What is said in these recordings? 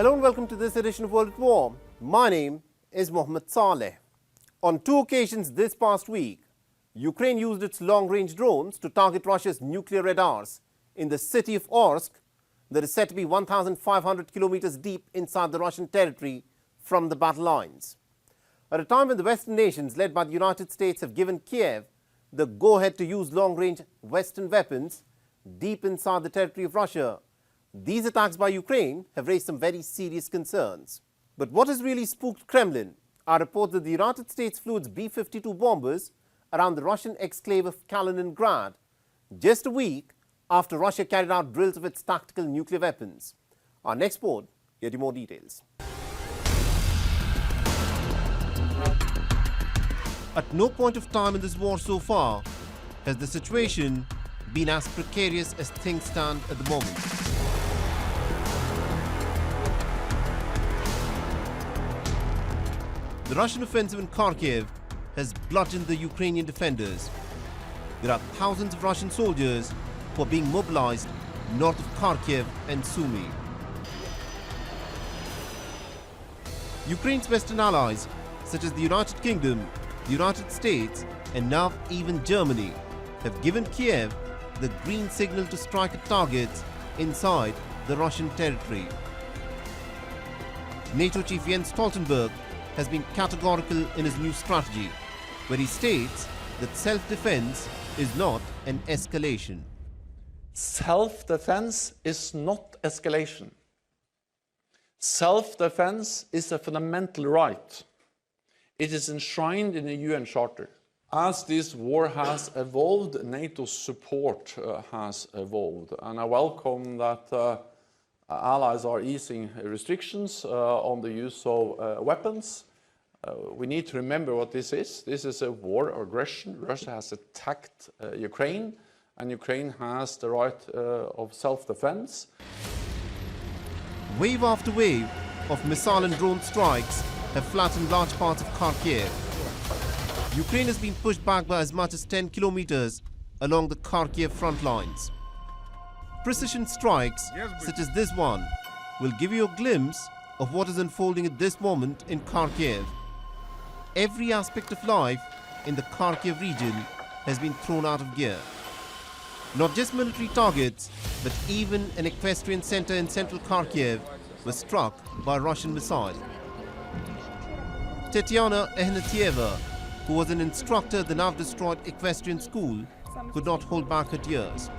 Hello and welcome to this edition of World at War. My name is Mohammed Saleh. On two occasions this past week, Ukraine used its long-range drones to target Russia's nuclear radars in the city of Orsk that is said to be 1,500 kilometers deep inside the Russian territory from the battle lines. At a time when the Western nations, led by the United States, have given Kiev the go-ahead to use long-range Western weapons deep inside the territory of Russia, these attacks by Ukraine have raised some very serious concerns. But what has really spooked Kremlin are reports that the United States flew its B-52 bombers around the Russian exclave of Kaliningrad just a week after Russia carried out drills of its tactical nuclear weapons. Our next report gives you more details. At no point of time in this war so far has the situation been as precarious as things stand at the moment. The Russian offensive in Kharkiv has bludgeoned the Ukrainian defenders. There are thousands of Russian soldiers who are being mobilized north of Kharkiv and Sumy. Ukraine's Western allies, such as the United Kingdom, the United States, and now even Germany, have given Kiev the green signal to strike at targets inside the Russian territory. NATO chief Jens Stoltenberg has been categorical in his new strategy, where he states that self-defense is not an escalation. Self-defense is not escalation. Self-defense is a fundamental right. It is enshrined in the UN Charter. As this war has evolved, NATO's support has evolved, and I welcome that allies are easing restrictions on the use of weapons. We need to remember what this is. This is a war of aggression. Russia has attacked Ukraine, and Ukraine has the right of self-defense. Wave after wave of missile and drone strikes have flattened large parts of Kharkiv. Ukraine has been pushed back by as much as 10 kilometers along the Kharkiv front lines. Precision strikes, such as this one, will give you a glimpse of what is unfolding at this moment in Kharkiv. Every aspect of life in the Kharkiv region has been thrown out of gear. Not just military targets, but even an equestrian center in central Kharkiv was struck by a Russian missile. Tetiana Ehnatieva, who was an instructor at the now-destroyed equestrian school, could not hold back her tears.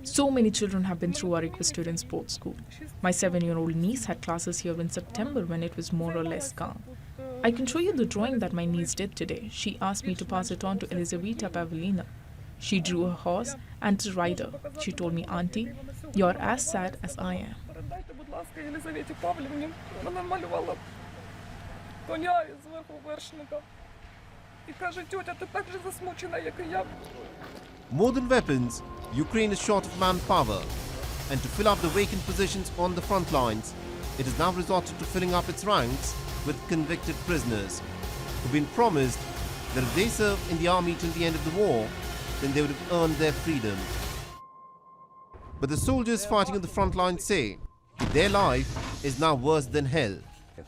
So many children have been through our equestrian sports school. My 7-year-old niece had classes here in September when it was more or less calm. I can show you the drawing that my niece did today. She asked me to pass it on to Elizaveta Pavlina. She drew a horse and its rider. She told me, "Auntie, you're as sad as I am." More than weapons, Ukraine is short of manpower, and to fill up the vacant positions on the front lines, it has now resorted to filling up its ranks with convicted prisoners who've been promised that if they serve in the army till the end of the war, then they would have earned their freedom. But the soldiers fighting on the front lines say that their life is now worse than hell,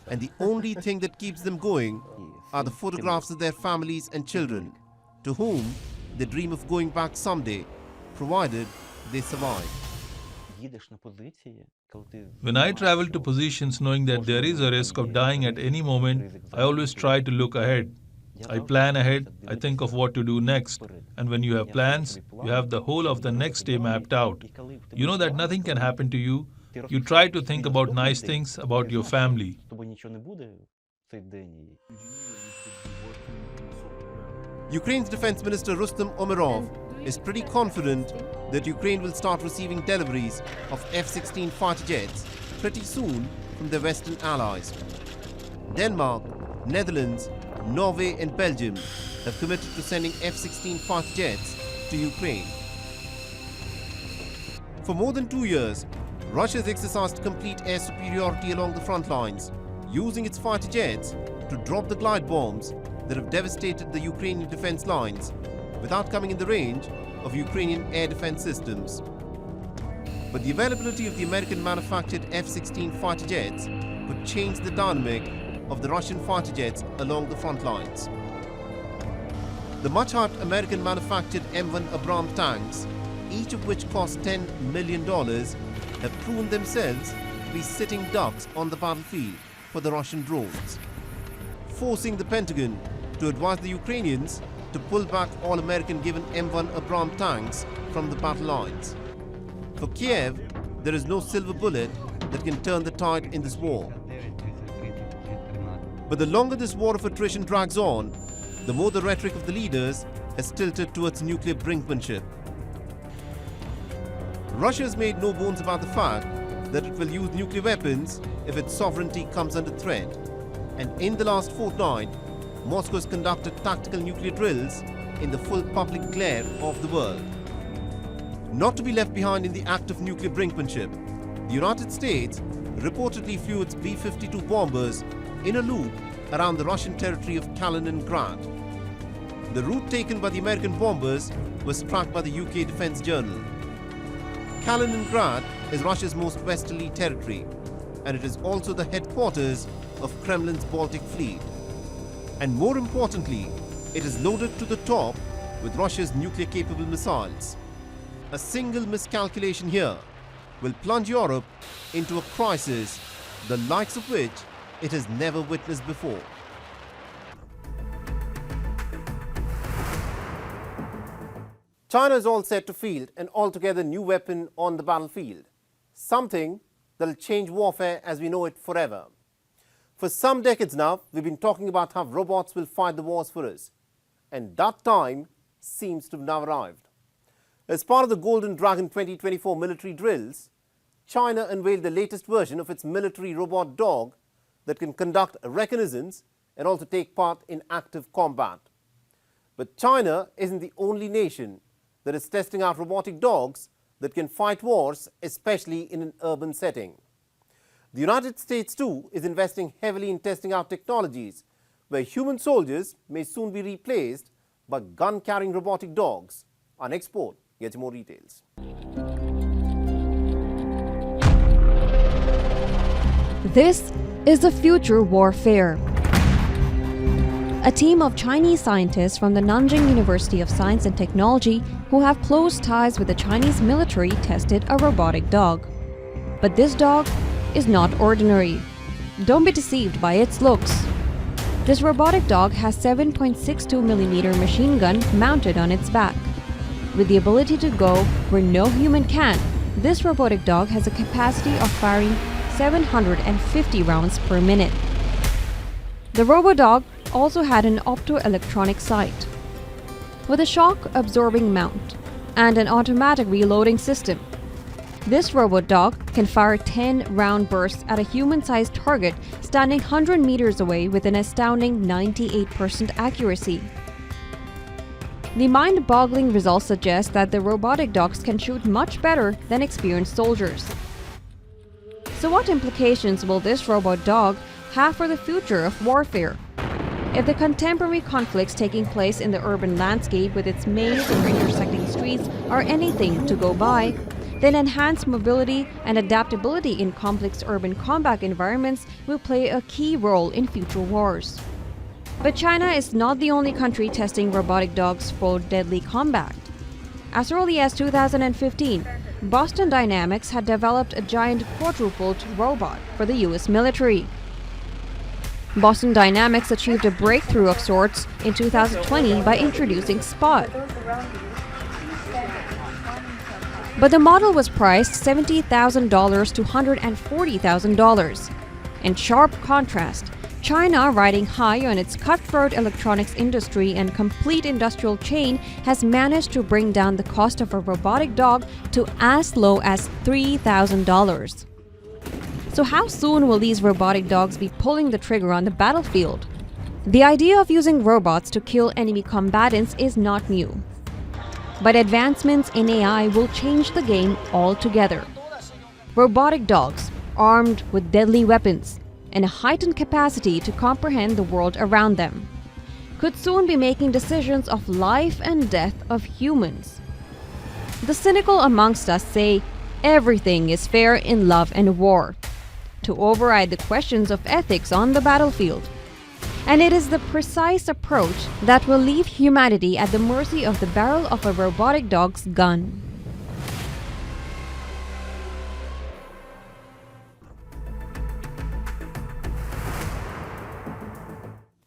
and the only thing that keeps them going are the photographs of their families and children, to whom they dream of going back someday, provided they survive. When I travel to positions knowing that there is a risk of dying at any moment, I always try to look ahead. I plan ahead, I think of what to do next. And when you have plans, you have the whole of the next day mapped out. You know that nothing can happen to you. You try to think about nice things about your family. Ukraine's Defense Minister Rustem Umerov is pretty confident that Ukraine will start receiving deliveries of F-16 fighter jets pretty soon from their Western allies. Denmark, Netherlands, Norway and Belgium have committed to sending F-16 fighter jets to Ukraine. For more than 2 years, Russia has exercised complete air superiority along the front lines, using its fighter jets to drop the glide bombs that have devastated the Ukrainian defense lines without coming in the range of Ukrainian air defense systems. but the availability of the American-manufactured F-16 fighter jets could change the dynamic of the Russian fighter jets along the front lines. The much-hyped American-manufactured M1 Abrams tanks, each of which cost $10 million, have proven themselves to be sitting ducks on the battlefield for the Russian drones, forcing the Pentagon to advise the Ukrainians to pull back all American-given M1 Abrams tanks from the battle lines. For Kiev, there is no silver bullet that can turn the tide in this war. But the longer this war of attrition drags on, the more the rhetoric of the leaders has tilted towards nuclear brinkmanship. Russia has made no bones about the fact that it will use nuclear weapons if its sovereignty comes under threat. And in the last fortnight, Moscow has conducted tactical nuclear drills in the full public glare of the world. Not to be left behind in the act of nuclear brinkmanship, the United States reportedly flew its B-52 bombers in a loop around the Russian territory of Kaliningrad. The route taken by the American bombers was tracked by the UK Defence Journal. Kaliningrad is Russia's most westerly territory, and it is also the headquarters of Kremlin's Baltic Fleet. And more importantly, it is loaded to the top with Russia's nuclear-capable missiles. A single miscalculation here will plunge Europe into a crisis, the likes of which it has never witnessed before. China is all set to field an altogether new weapon on the battlefield, something that will change warfare as we know it forever. For some decades now, we've been talking about how robots will fight the wars for us, and that time seems to have now arrived. As part of the Golden Dragon 2024 military drills, China unveiled the latest version of its military robot dog that can conduct reconnaissance and also take part in active combat. But China isn't the only nation that is testing out robotic dogs that can fight wars, especially in an urban setting. The United States too is investing heavily in testing out technologies where human soldiers may soon be replaced by gun-carrying robotic dogs. Our next report gets more details. This is the future warfare. A team of Chinese scientists from the Nanjing University of Science and Technology who have close ties with the Chinese military tested a robotic dog. But this dog is not ordinary. Don't be deceived by its looks. This robotic dog has 7.62mm machine gun mounted on its back. With the ability to go where no human can, this robotic dog has a capacity of firing 750 rounds per minute. The RoboDog also had an optoelectronic sight. With a shock-absorbing mount and an automatic reloading system, this RoboDog can fire 10-round bursts at a human-sized target standing 100 meters away with an astounding 98% accuracy. The mind-boggling results suggest that the robotic dogs can shoot much better than experienced soldiers. So what implications will this robot dog have for the future of warfare? If the contemporary conflicts taking place in the urban landscape with its maze and intersecting streets are anything to go by, then enhanced mobility and adaptability in complex urban combat environments will play a key role in future wars. But China is not the only country testing robotic dogs for deadly combat. As early as 2015, Boston Dynamics had developed a giant quadrupled robot for the US military. Boston Dynamics achieved a breakthrough of sorts in 2020 by introducing Spot. But the model was priced $70,000 to $140,000. In sharp contrast, China, riding high on its cutthroat electronics industry and complete industrial chain, has managed to bring down the cost of a robotic dog to as low as $3,000. So how soon will these robotic dogs be pulling the trigger on the battlefield? The idea of using robots to kill enemy combatants is not new. But advancements in AI will change the game altogether. Robotic dogs, armed with deadly weapons and a heightened capacity to comprehend the world around them, could soon be making decisions of life and death of humans. The cynical amongst us say, everything is fair in love and war, to override the questions of ethics on the battlefield. And it is the precise approach that will leave humanity at the mercy of the barrel of a robotic dog's gun.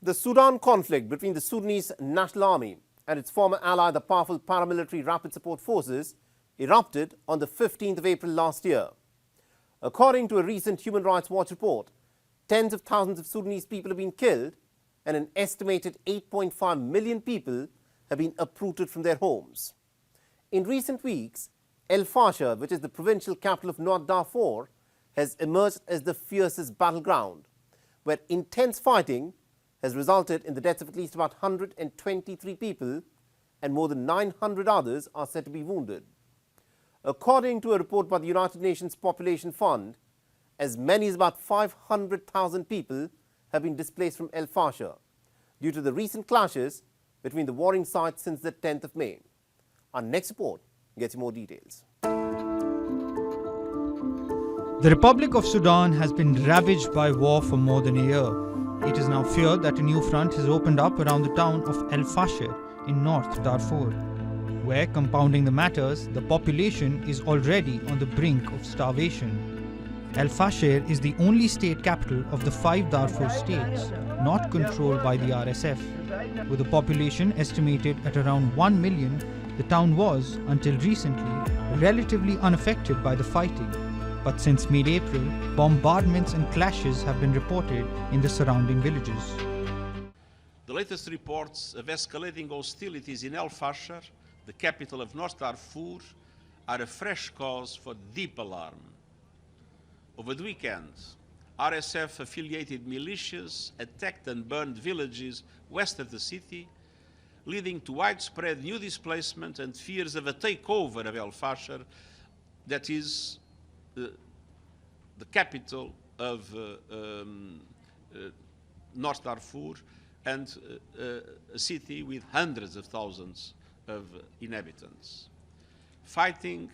The Sudan conflict between the Sudanese National Army and its former ally, the powerful paramilitary Rapid Support Forces, erupted on the 15th of April last year. According to a recent Human Rights Watch report, tens of thousands of Sudanese people have been killed and an estimated 8.5 million people have been uprooted from their homes. In recent weeks, Fasher, which is the provincial capital of North Darfur, has emerged as the fiercest battleground, where intense fighting has resulted in the deaths of at least about 123 people and more than 900 others are said to be wounded. According to a report by the United Nations Population Fund, as many as about 500,000 people have been displaced from Fasher due to the recent clashes between the warring sides since the 10th of May. Our next report gets you more details. The Republic of Sudan has been ravaged by war for more than a year. It is now feared that a new front has opened up around the town of Fasher in North Darfur, where, compounding the matters, the population is already on the brink of starvation. Fasher is the only state capital of the 5 Darfur states, not controlled by the RSF. With a population estimated at around 1 million, the town was, until recently, relatively unaffected by the fighting. But since mid-April, bombardments and clashes have been reported in the surrounding villages. The latest reports of escalating hostilities in Fasher, the capital of North Darfur, are a fresh cause for deep alarm. Over the weekend, RSF-affiliated militias attacked and burned villages west of the city, leading to widespread new displacement and fears of a takeover of Fasher, that is the capital of North Darfur and a city with hundreds of thousands of inhabitants. Fighting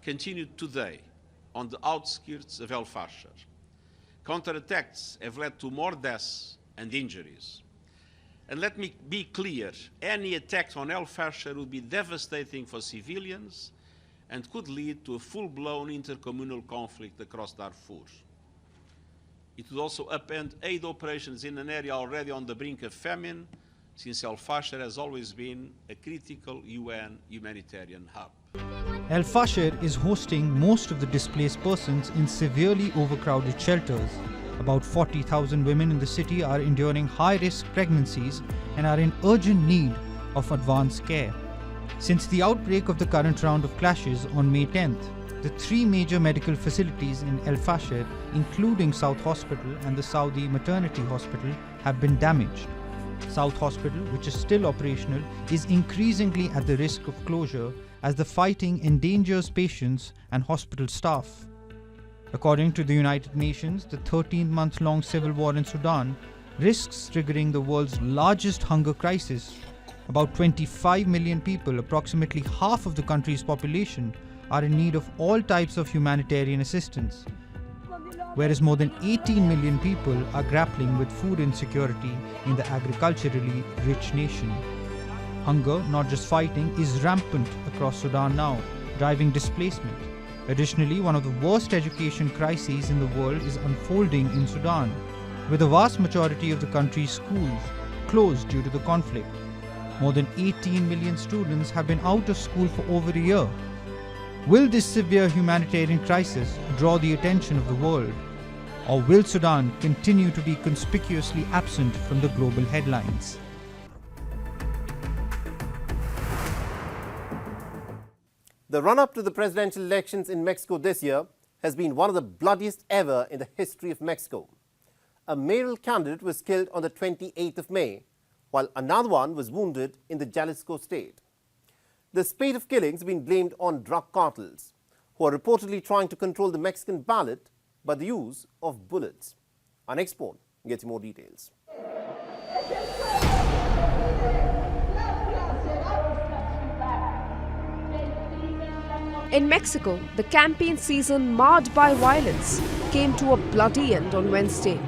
continued today on the outskirts of Fasher. Counterattacks have led to more deaths and injuries. And let me be clear, any attack on Fasher would be devastating for civilians and could lead to a full-blown intercommunal conflict across Darfur. It would also upend aid operations in an area already on the brink of famine, since Fasher has always been a critical UN humanitarian hub. Fasher is hosting most of the displaced persons in severely overcrowded shelters. About 40,000 women in the city are enduring high-risk pregnancies and are in urgent need of advanced care. Since the outbreak of the current round of clashes on May 10th, the 3 major medical facilities in Fasher, including South Hospital and the Saudi Maternity Hospital, have been damaged. South Hospital, which is still operational, is increasingly at the risk of closure as the fighting endangers patients and hospital staff. According to the United Nations, the 13-month-long civil war in Sudan risks triggering the world's largest hunger crisis. About 25 million people, approximately half of the country's population, are in need of all types of humanitarian assistance, whereas more than 18 million people are grappling with food insecurity in the agriculturally rich nation. Hunger, not just fighting, is rampant across Sudan now, driving displacement. Additionally, one of the worst education crises in the world is unfolding in Sudan, with a vast majority of the country's schools closed due to the conflict. More than 18 million students have been out of school for over a year. Will this severe humanitarian crisis draw the attention of the world? Or will Sudan continue to be conspicuously absent from the global headlines? The run-up to the presidential elections in Mexico this year has been one of the bloodiest ever in the history of Mexico. A mayoral candidate was killed on the 28th of May, while another one was wounded in the Jalisco state. The spate of killings have been blamed on drug cartels, who are reportedly trying to control the Mexican ballot by the use of bullets. Our next report gets you more details. In Mexico, the campaign season marred by violence came to a bloody end on Wednesday,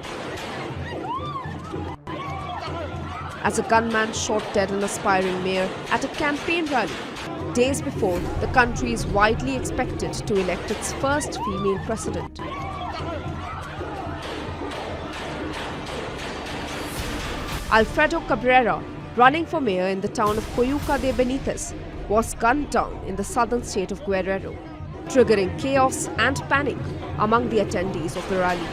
as a gunman shot dead an aspiring mayor at a campaign rally days before the country is widely expected to elect its first female president. Alfredo Cabrera, running for mayor in the town of Coyuca de Benitez, was gunned down in the southern state of Guerrero, triggering chaos and panic among the attendees of the rally.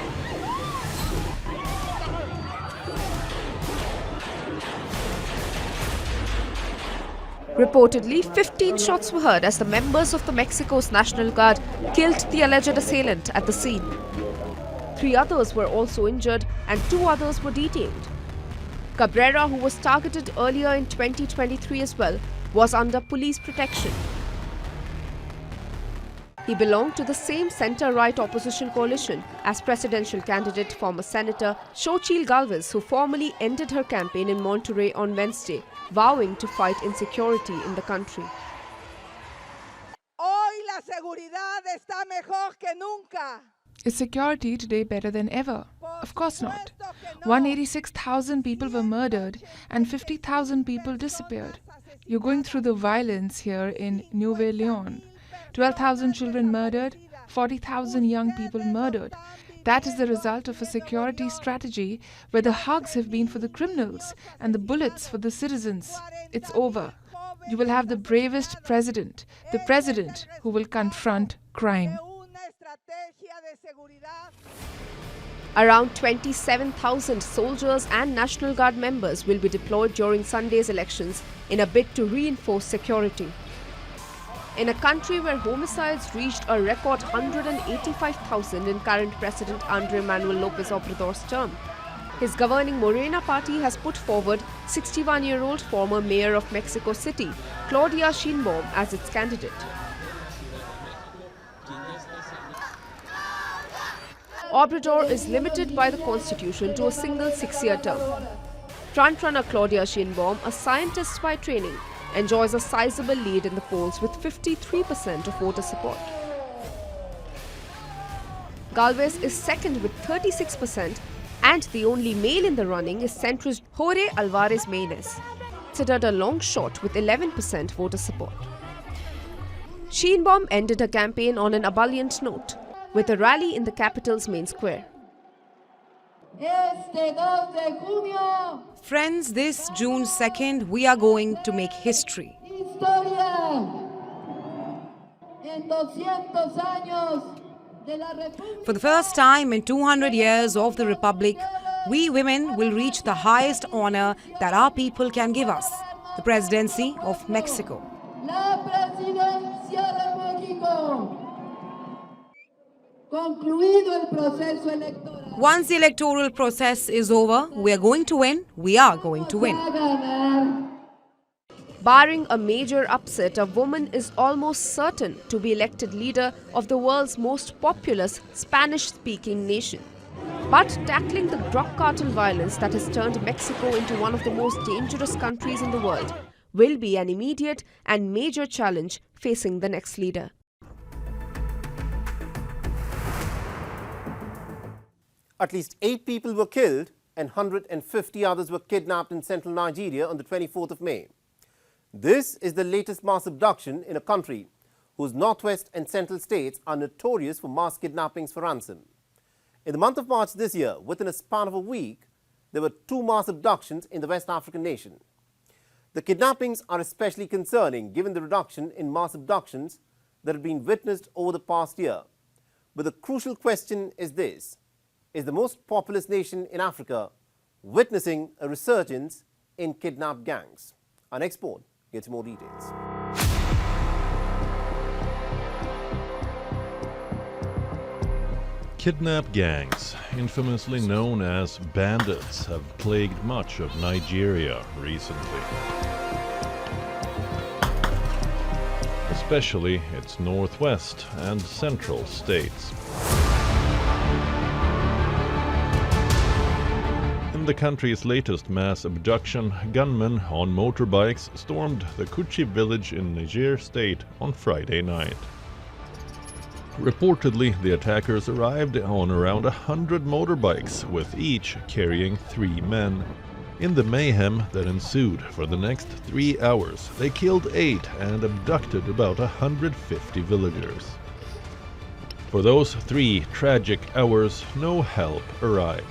Reportedly, 15 shots were heard as the members of the Mexico's National Guard killed the alleged assailant at the scene. 3 others were also injured and 2 others were detained. Cabrera, who was targeted earlier in 2023 as well, was under police protection. He belonged to the same centre-right opposition coalition as presidential candidate former Senator Xochitl Gálvez, who formally ended her campaign in Monterrey on Wednesday, vowing to fight insecurity in the country. Hoy la seguridad está mejor que nunca. Is security today better than ever? Of course not. 186,000 people were murdered and 50,000 people disappeared. You're going through the violence here in Nuevo León. 12,000 children murdered, 40,000 young people murdered. That is the result of a security strategy where the hugs have been for the criminals and the bullets for the citizens. It's over. You will have the bravest president, the president who will confront crime. Around 27,000 soldiers and National Guard members will be deployed during Sunday's elections in a bid to reinforce security. In a country where homicides reached a record 185,000 in current President Andrés Manuel López Obrador's term, his governing Morena party has put forward 61-year-old former mayor of Mexico City, Claudia Sheinbaum, as its candidate. Obrador is limited by the constitution to a single 6-year term. Frontrunner Claudia Sheinbaum, a scientist by training, enjoys a sizable lead in the polls with 53% of voter support. Gálvez is second with 36%, and the only male in the running is centrist Jorge Alvarez Maínez, considered a long shot with 11% voter support. Sheinbaum ended her campaign on an ebullient note, with a rally in the capital's main square. Friends, this June 2nd, we are going to make history. For the first time in 200 years of the Republic, we women will reach the highest honor that our people can give us, the presidency of Mexico. Once the electoral process is over, we are going to win. We are going to win. Barring a major upset, a woman is almost certain to be elected leader of the world's most populous Spanish-speaking nation. But tackling the drug cartel violence that has turned Mexico into one of the most dangerous countries in the world will be an immediate and major challenge facing the next leader. At least 8 people were killed and 150 others were kidnapped in central Nigeria on the 24th of May. This is the latest mass abduction in a country whose northwest and central states are notorious for mass kidnappings for ransom. In the month of March this year, within a span of a week, there were 2 mass abductions in the West African nation. The kidnappings are especially concerning given the reduction in mass abductions that have been witnessed over the past year. But the crucial question is this: is the most populous nation in Africa witnessing a resurgence in kidnapped gangs? Our next report gets more details. Kidnap gangs, infamously known as bandits, have plagued much of Nigeria recently. Especially its northwest and central states. In the country's latest mass abduction, gunmen on motorbikes stormed the Kuchi village in Niger state on Friday night. Reportedly, the attackers arrived on around 100 motorbikes, with each carrying 3 men. In the mayhem that ensued for the next 3 hours, they killed 8 and abducted about 150 villagers. For those 3 tragic hours, no help arrived.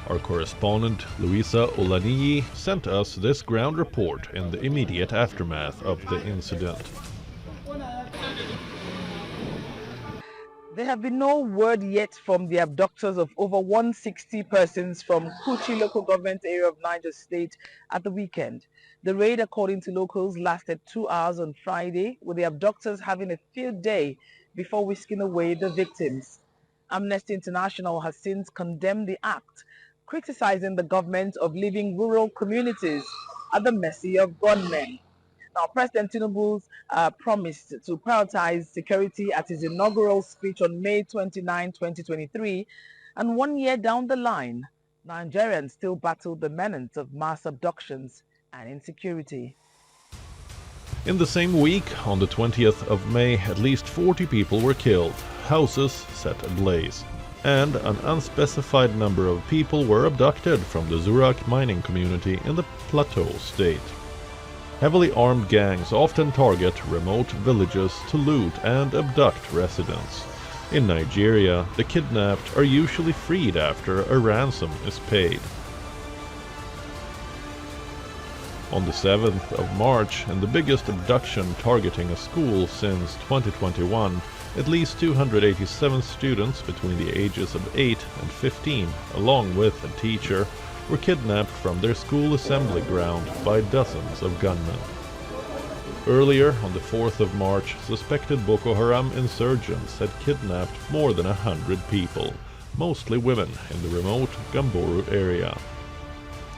Our correspondent Luisa Olaniyi sent us this ground report in the immediate aftermath of the incident. There have been no word yet from the abductors of over 160 persons from Kuchi local government area of Niger State at the weekend. The raid, according to locals, lasted 2 hours on Friday, with the abductors having a field day before whisking away the victims. Amnesty International has since condemned the act, criticizing the government of leaving rural communities at the mercy of gunmen. Now, President Tinubu promised to prioritize security at his inaugural speech on May 29, 2023, and 1 year down the line, Nigerians still battle the menace of mass abductions and insecurity. In the same week, on the 20th of May, at least 40 people were killed, houses set ablaze, and an unspecified number of people were abducted from the Zurak mining community in the Plateau state. Heavily armed gangs often target remote villages to loot and abduct residents. In Nigeria, the kidnapped are usually freed after a ransom is paid. On the 7th of March, in the biggest abduction targeting a school since 2021, at least 287 students between the ages of 8 and 15, along with a teacher, were kidnapped from their school assembly ground by dozens of gunmen. Earlier, on the 4th of March, suspected Boko Haram insurgents had kidnapped more than 100 people, mostly women, in the remote Gamboru area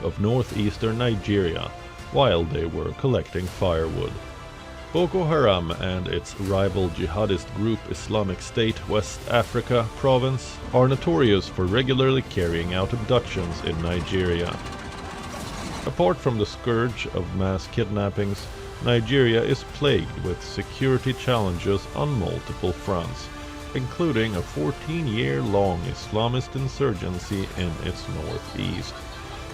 of northeastern Nigeria, while they were collecting firewood. Boko Haram and its rival jihadist group Islamic State West Africa Province are notorious for regularly carrying out abductions in Nigeria. Apart from the scourge of mass kidnappings, Nigeria is plagued with security challenges on multiple fronts, including a 14-year-long Islamist insurgency in its northeast,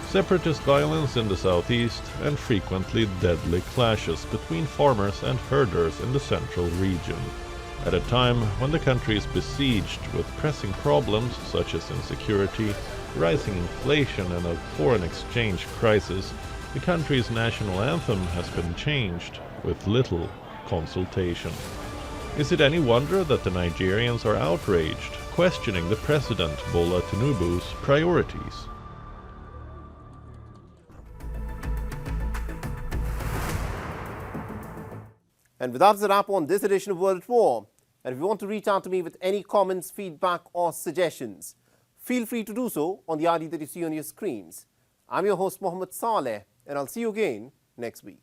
separatist violence in the southeast, and frequently deadly clashes between farmers and herders in the central region. At a time when the country is besieged with pressing problems such as insecurity, rising inflation, and a foreign exchange crisis, the country's national anthem has been changed with little consultation. Is it any wonder that the Nigerians are outraged, questioning the President Bola Tinubu's priorities? And with that's a wrap on this edition of World at War. And if you want to reach out to me with any comments, feedback or suggestions, feel free to do so on the ID that you see on your screens. I'm your host Mohammed Saleh, and I'll see you again next week.